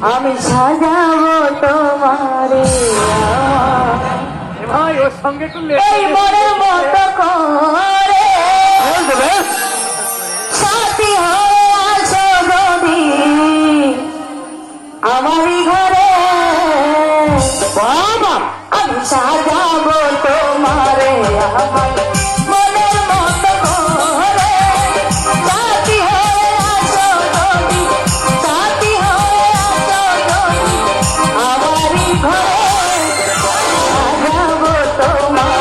আমি সাজাবো তোমারে ভাই ওর সঙ্গে একটু এই মনের মতো করে সাথী হয়ে আসো যদি আমারই ঘরে বাবা আমি সাজাবো তোমারে আমার মনের মতো করে সাথী হয়ে আসো যদি সাথী হয়ে আসো যদি আমারই ঘরে সাজাবো তোমারে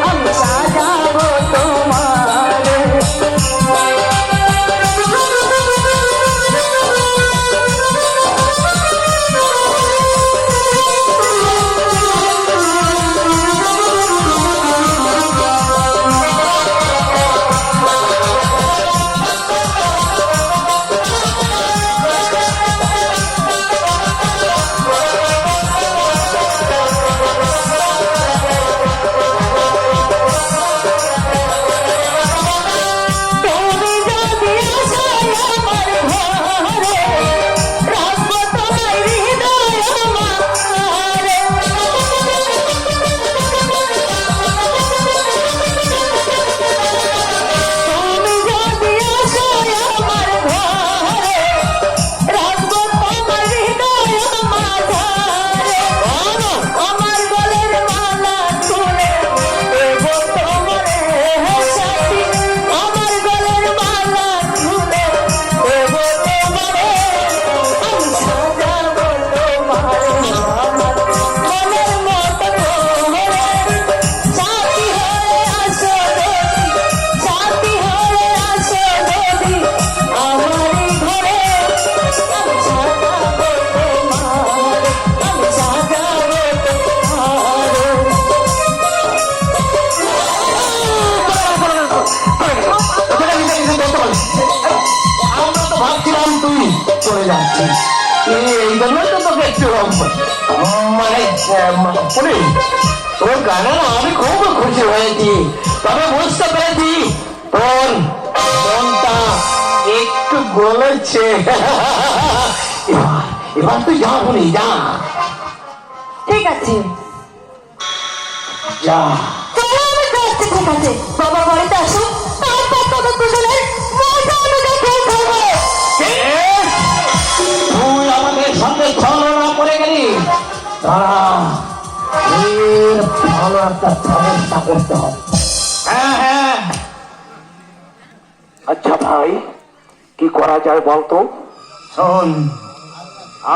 আমি সাজাবো তোমারে তুমি যদি আসো আমার ঘরে রাখবো তোমার হৃদয় আমারে তুমি যদি আসো আমার ঘরে রাখবো তোমার হৃদয় আমারে আমার গলের মালা খুলে দেবো তোমারে সাথী আমার গলের মালা খুলে দেবো তোমারে আমি সাজাবো তোমারে আমার মনের মতো করে সাথী হয়ে আসো যদি সাথী হয়ে আসো যদি আমারই ঘরে আমি সাজাবো তোমারে আমি সাজাবো আমরা তো ভাবছিলাম তুই চলে যাচ্ছিস এই জন্যই তো তোকে একটু মানে পুলিশ তোর গানে না আমি খুব খুশি হয়েছি তবে বুঝতে পেরেছি তোর মনটা একটু গলেছে এবার তুই যা বলি যা ঠিক আছে যা চলো আমি যাচ্ছি ঠিক আছে বাবা বাড়িতে আসো তারপর তোদের দুজনের মজা আমি দেখে খাবো তুই আমাদের সঙ্গে ছলনা করে গেলি দাঁড়া এর ভালো একটা ব্যবস্থা করতে হবে হ্যাঁ হ্যাঁ আচ্ছা ভাই কি করা যায় বলতো শোন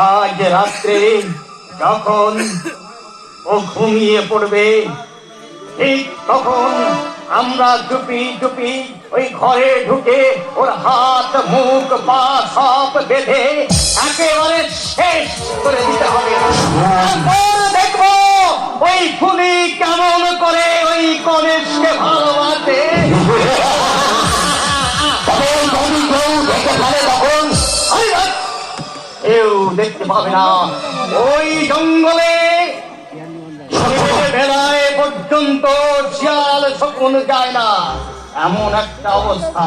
আজ রাত্রে যখন ও ঘুমিয়ে পড়বে ঠিক তখন আমরা চুপি চুপি ওই ঘরে ঢুকে ওর হাত মুখ পা সব বেঁধে একেবারে শেষ করে দিতে হবে তারপর দেখবো ওই ফুলি কেমন করে ওই কলেজকে ভালোবাসে কেউ দেখতে পাবে না ওই জঙ্গলে বেলায় পর্যন্ত শিয়াল শকুন যায় না এমন একটা অবস্থা